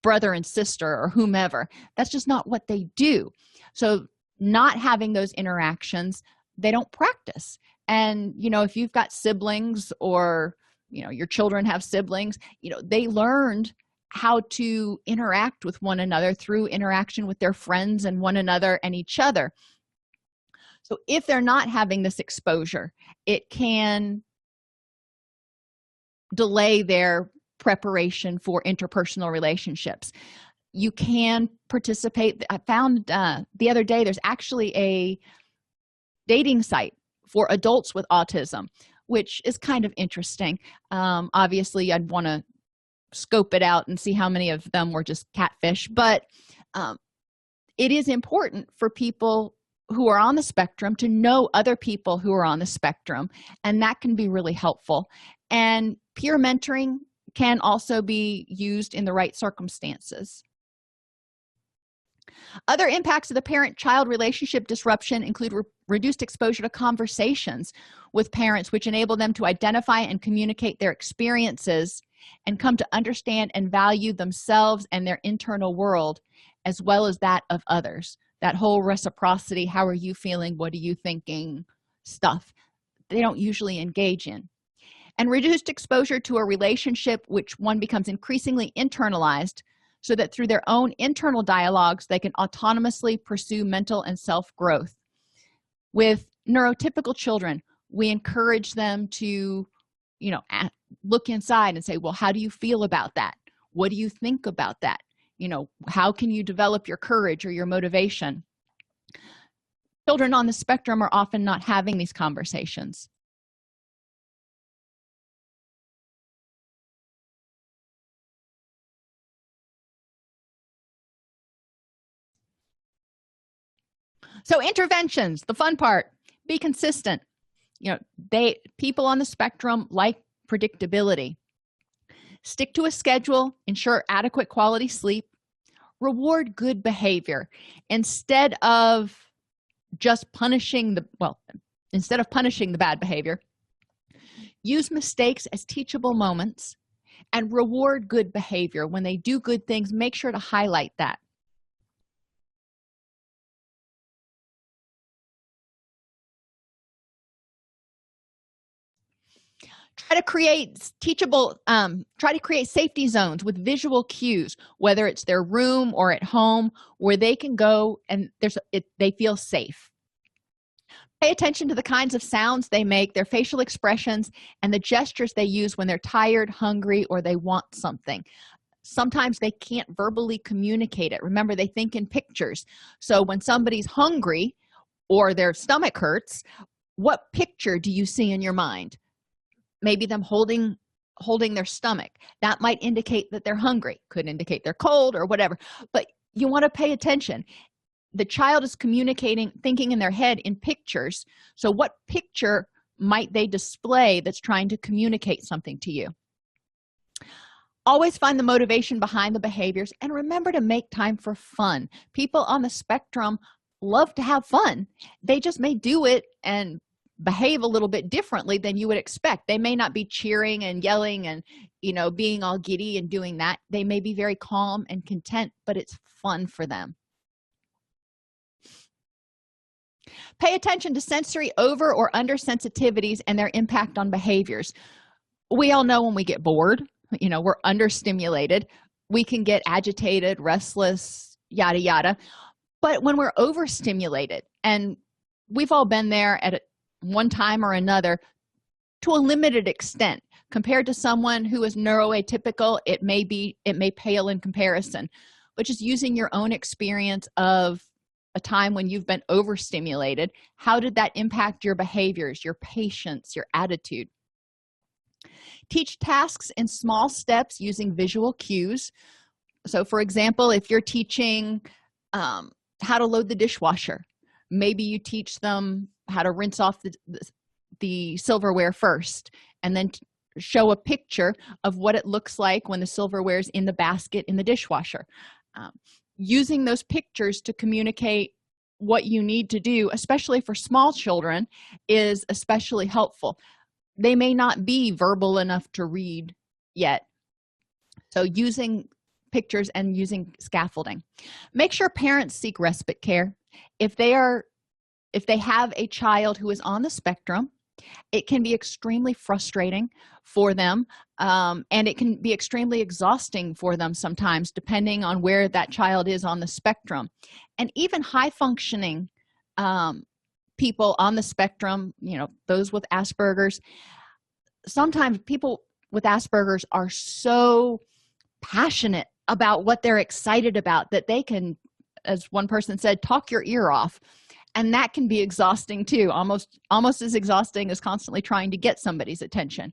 brother and sister, or whomever. That's just not what they do. So not having those interactions, they don't practice. And if you've got siblings, or your children have siblings, they learned how to interact with one another through interaction with their friends and one another and each other. So if they're not having this exposure, it can delay their preparation for interpersonal relationships. You can participate. I found the other day there's actually a dating site for adults with autism, which is kind of interesting. Obviously, I'd want to scope it out and see how many of them were just catfish, but it is important for people who are on the spectrum to know other people who are on the spectrum, and that can be really helpful. And peer mentoring can also be used in the right circumstances. Other impacts of the parent-child relationship disruption include reduced exposure to conversations with parents, which enable them to identify and communicate their experiences and come to understand and value themselves and their internal world, as well as that of others. That whole reciprocity, how are you feeling, what are you thinking stuff, they don't usually engage in. And reduced exposure to a relationship which one becomes increasingly internalized, so that through their own internal dialogues they can autonomously pursue mental and self-growth. With neurotypical children, we encourage them to look inside and say, well, how do you feel about that? What do you think about that? How can you develop your courage or your motivation? Children on the spectrum are often not having these conversations. So interventions, the fun part, be consistent. People on the spectrum like predictability. Stick to a schedule, ensure adequate quality sleep, reward good behavior. Instead of punishing the bad behavior, use mistakes as teachable moments and reward good behavior. When they do good things, make sure to highlight that. Try to create teachable, try to create safety zones with visual cues, whether it's their room or at home, where they can go and they feel safe. Pay attention to the kinds of sounds they make, their facial expressions, and the gestures they use when they're tired, hungry, or they want something. Sometimes they can't verbally communicate it. Remember, they think in pictures. So when somebody's hungry or their stomach hurts, what picture do you see in your mind? Maybe them holding their stomach. That might indicate that they're hungry. Could indicate they're cold or whatever. But you want to pay attention. The child is communicating, thinking in their head in pictures. So what picture might they display that's trying to communicate something to you? Always find the motivation behind the behaviors, and remember to make time for fun. People on the spectrum love to have fun. They just may do it and behave a little bit differently than you would expect. They may not be cheering and yelling and being all giddy and doing that. They may be very calm and content, but it's fun for them. Pay attention to sensory over or under sensitivities and their impact on behaviors. We all know when we get bored, we're understimulated, we can get agitated, restless, yada yada. But when we're overstimulated, and we've all been there at one time or another to a limited extent, compared to someone who is neuroatypical, it may pale in comparison. But just using your own experience of a time when you've been overstimulated, how did that impact your behaviors, your patience, your attitude? Teach tasks in small steps using visual cues. So for example, if you're teaching how to load the dishwasher, maybe you teach them how to rinse off the silverware first, and then show a picture of what it looks like when the silverware is in the basket in the dishwasher. Using those pictures to communicate what you need to do, especially for small children, is especially helpful. They may not be verbal enough to read yet. So using pictures and using scaffolding. Make sure parents seek respite care. If they have a child who is on the spectrum, it can be extremely frustrating for them, and it can be extremely exhausting for them sometimes, depending on where that child is on the spectrum. And even high-functioning people on the spectrum, those with Asperger's, sometimes people with Asperger's are so passionate about what they're excited about that they can, as one person said, talk your ear off. And that can be exhausting too, almost as exhausting as constantly trying to get somebody's attention.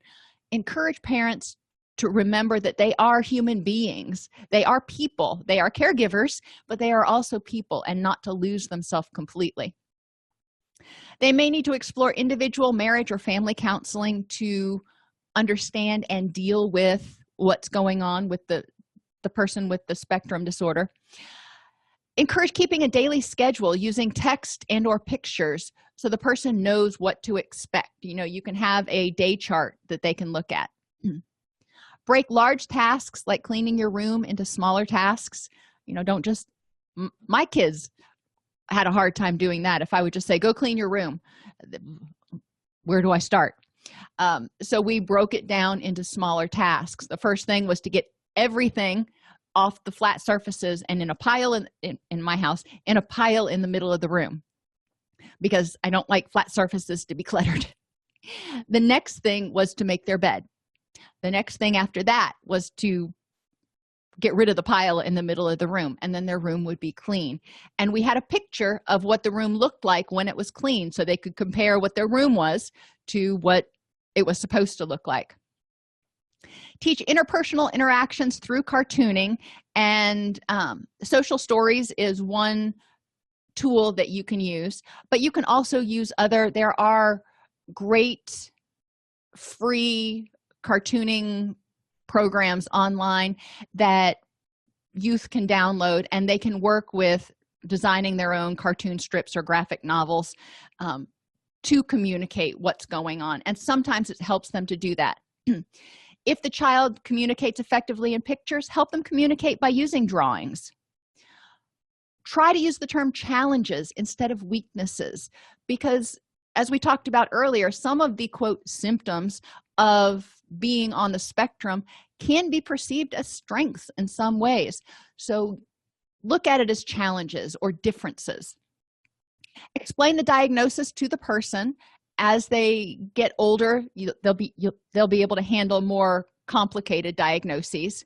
Encourage parents to remember that they are human beings. They are people. They are caregivers, but they are also people, and not to lose themselves completely. They may need to explore individual marriage or family counseling to understand and deal with what's going on with the person with the spectrum disorder. Encourage keeping a daily schedule using text and or pictures so the person knows what to expect. You can have a day chart that they can look at. Break large tasks like cleaning your room into smaller tasks. Don't just, my kids had a hard time doing that. If I would just say, go clean your room, where do I start? So we broke it down into smaller tasks. The first thing was to get everything off the flat surfaces and in a pile in my house, in a pile in the middle of the room, because I don't like flat surfaces to be cluttered. The next thing was to make their bed. The next thing after that was to get rid of the pile in the middle of the room, and then their room would be clean. And we had a picture of what the room looked like when it was clean, so they could compare what their room was to what it was supposed to look like. Teach interpersonal interactions through cartooning, and social stories is one tool that you can use, but you can also use there are great free cartooning programs online that youth can download, and they can work with designing their own cartoon strips or graphic novels to communicate what's going on, and sometimes it helps them to do that. If the child communicates effectively in pictures, help them communicate by using drawings. Try to use the term challenges instead of weaknesses, because as we talked about earlier, some of the quote symptoms of being on the spectrum can be perceived as strengths in some ways. So look at it as challenges or differences. Explain the diagnosis to the person. As they get older, they'll be able to handle more complicated diagnoses.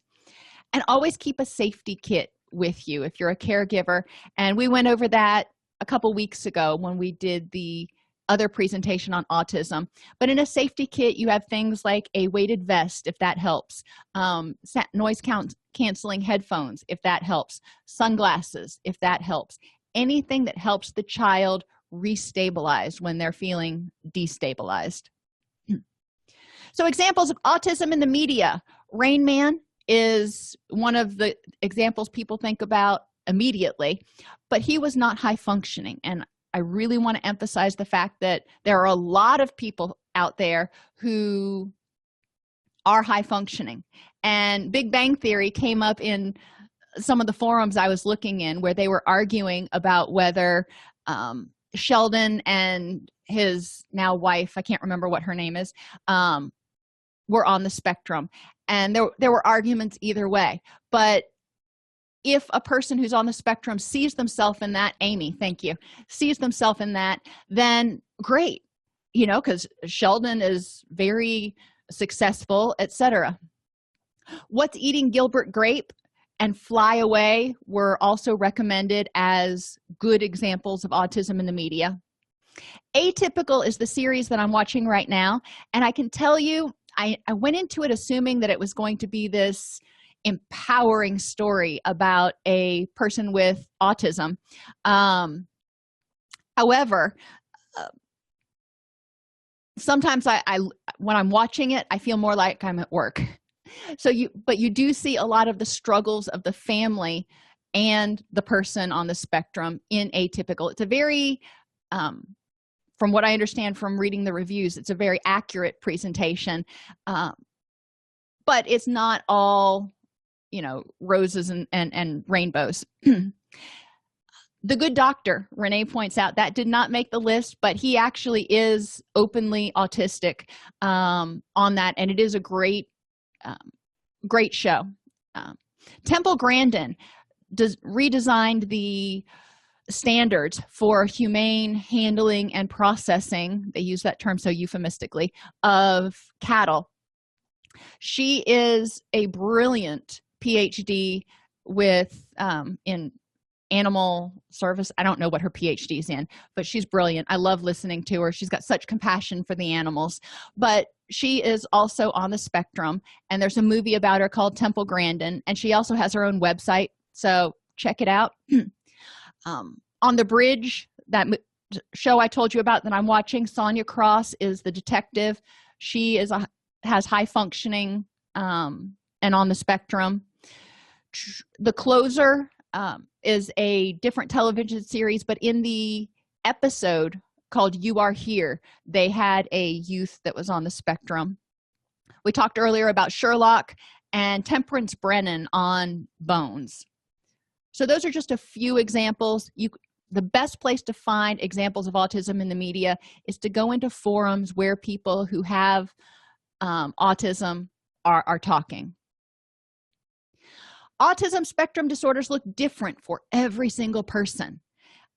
And always keep a safety kit with you if you're a caregiver. And we went over that a couple weeks ago when we did the other presentation on autism. But in a safety kit, you have things like a weighted vest, if that helps, noise canceling headphones, if that helps, sunglasses, if that helps, anything that helps the child restabilize when they're feeling destabilized. So examples of autism in the media. Rain Man is one of the examples people think about immediately, but he was not high functioning. And I really want to emphasize the fact that there are a lot of people out there who are high functioning. And Big Bang Theory came up in some of the forums I was looking in, where they were arguing about whether Sheldon and his now wife, I can't remember what her name is, were on the spectrum. And there were arguments either way. But if a person who's on the spectrum sees themselves in that, Amy, thank you, sees themselves in that, then great, because Sheldon is very successful, etc. What's Eating Gilbert Grape and Fly Away were also recommended as good examples of autism in the media. Atypical is the series that I'm watching right now, and I can tell you, I went into it assuming that it was going to be this empowering story about a person with autism. However, sometimes I when I'm watching it, I feel more like I'm at work. But you do see a lot of the struggles of the family and the person on the spectrum in Atypical. It's a very from what I understand from reading the reviews, it's a very accurate presentation, but it's not all roses and rainbows. The Good Doctor, Renee points out, that did not make the list, but he actually is openly autistic on that, and it is a great show. Temple Grandin redesigned the standards for humane handling and processing, they use that term so euphemistically, of cattle. She is a brilliant PhD with in animal service. I don't know what her PhD is in, but she's brilliant. I love listening to her. She's got such compassion for the animals. But she is also on the spectrum, and there's a movie about her called Temple Grandin, and she also has her own website, so check it out. On the Bridge, that show I told you about that I'm watching, Sonia Cross is the detective. She has high functioning and on the spectrum. The Closer is a different television series, but in the episode called You Are Here, they had a youth that was on the spectrum. We talked earlier about Sherlock and Temperance Brennan on Bones. So those are just a few examples. The best place to find examples of autism in the media is to go into forums where people who have autism are talking. Autism spectrum disorders look different for every single person.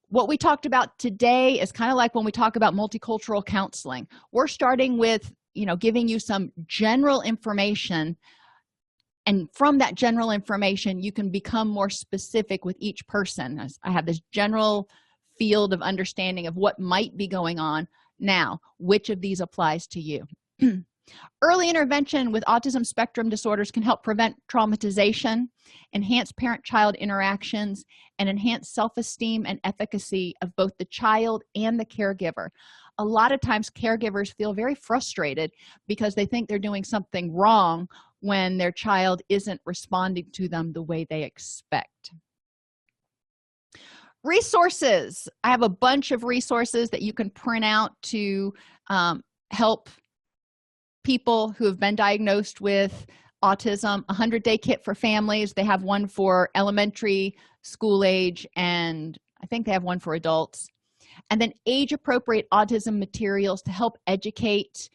What we talked about today is kind of like when we talk about multicultural counseling. We're starting with, giving you some general information, and from that general information, you can become more specific with each person. I have this general field of understanding of what might be going on. Now, which of these applies to you? Early intervention with autism spectrum disorders can help prevent traumatization, enhance parent-child interactions, and enhance self-esteem and efficacy of both the child and the caregiver. A lot of times caregivers feel very frustrated because they think they're doing something wrong when their child isn't responding to them the way they expect. Resources. I have a bunch of resources that you can print out to help people who have been diagnosed with autism. 100-day kit for families. They have one for elementary school age, and I think they have one for adults. And then age-appropriate autism materials to help educate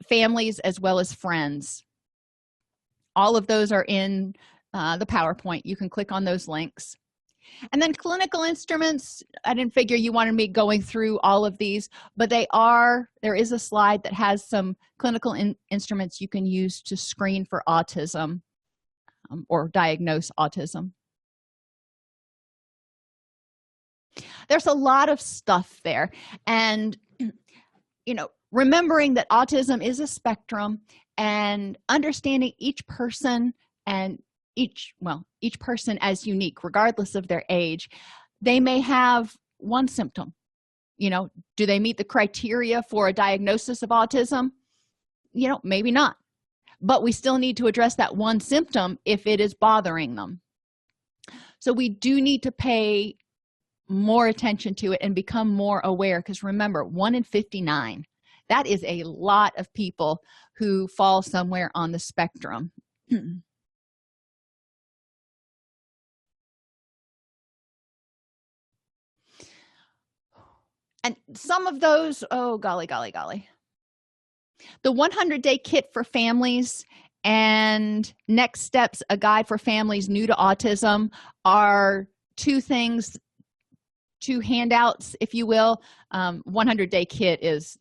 families as well as friends. All of those are in the PowerPoint. You can click on those links. And then clinical instruments, I didn't figure you wanted me going through all of these, but there is a slide that has some clinical instruments you can use to screen for autism or diagnose autism. There's a lot of stuff there. And, remembering that autism is a spectrum and understanding each person and each person as unique regardless of their age. They may have one symptom. Do they meet the criteria for a diagnosis of autism? Maybe not, but we still need to address that one symptom if it is bothering them. So we do need to pay more attention to it and become more aware, because remember, 1 in 59, that is a lot of people who fall somewhere on the spectrum. And some of those, oh golly, the 100-day kit for families and Next Steps, a guide for families new to autism, are two handouts, if you will. 100-day kit is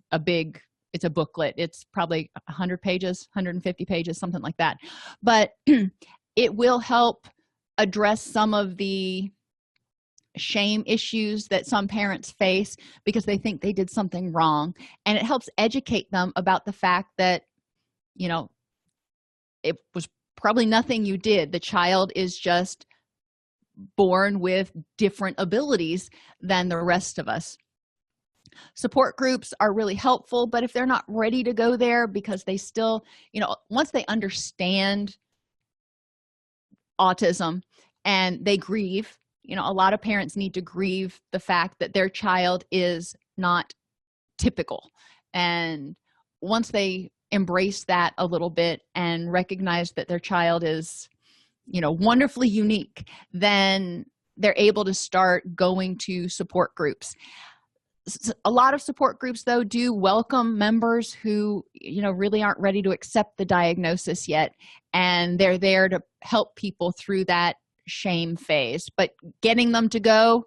it's a booklet. It's probably 100 pages, 150 pages, something like that. But it will help address some of the shame issues that some parents face because they think they did something wrong, and it helps educate them about the fact that it was probably nothing you did. The child is just born with different abilities than the rest of us. Support groups are really helpful, but if they're not ready to go there because they still, once they understand autism and they grieve, a lot of parents need to grieve the fact that their child is not typical. And once they embrace that a little bit and recognize that their child is, wonderfully unique, then they're able to start going to support groups. A lot of support groups, though, do welcome members who, really aren't ready to accept the diagnosis yet, and they're there to help people through that shame phase. But getting them to go,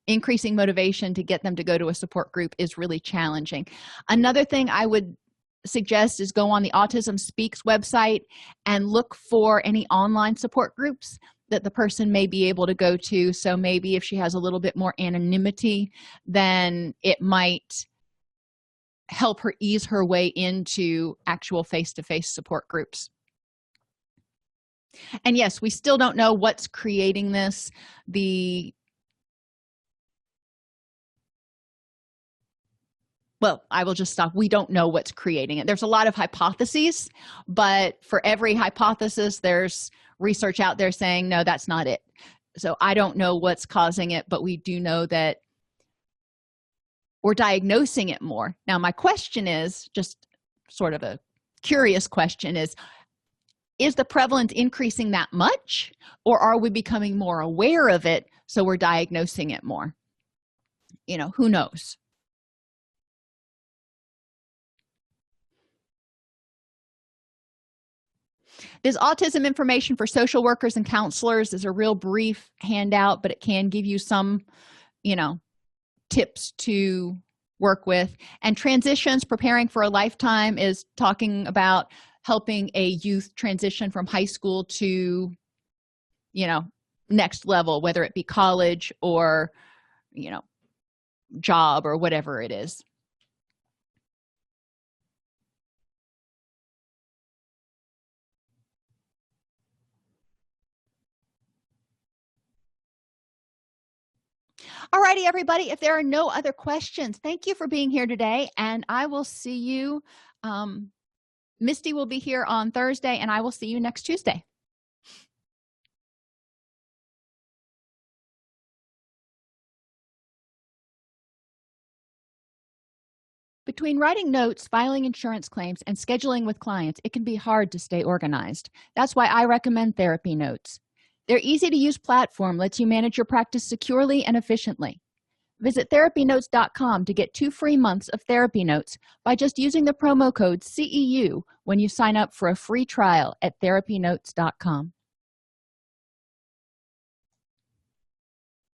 increasing motivation to get them to go to a support group is really challenging. Another thing I would suggest is go on the Autism Speaks website and look for any online support groups that the person may be able to go to. So maybe if she has a little bit more anonymity, then it might help her ease her way into actual face-to-face support groups. And yes, we still don't know what's creating this. Well, I will just stop. We don't know what's creating it. There's a lot of hypotheses, but for every hypothesis, there's research out there saying, no, that's not it. So I don't know what's causing it, but we do know that we're diagnosing it more. Now, my question is, just sort of a curious question, is the prevalence increasing that much, or are we becoming more aware of it so we're diagnosing it more? Who knows? This autism information for social workers and counselors is a real brief handout, but it can give you some, tips to work with. And Transitions, Preparing for a Lifetime is talking about helping a youth transition from high school to, next level, whether it be college or, job or whatever it is. All righty, everybody. If there are no other questions, thank you for being here today, and I will see you. Misty will be here on Thursday, and I will see you next Tuesday. Between writing notes, filing insurance claims, and scheduling with clients, it can be hard to stay organized. That's why I recommend Therapy Notes. Their easy-to-use platform lets you manage your practice securely and efficiently. Visit therapynotes.com to get 2 free months of therapy notes by just using the promo code CEU when you sign up for a free trial at therapynotes.com.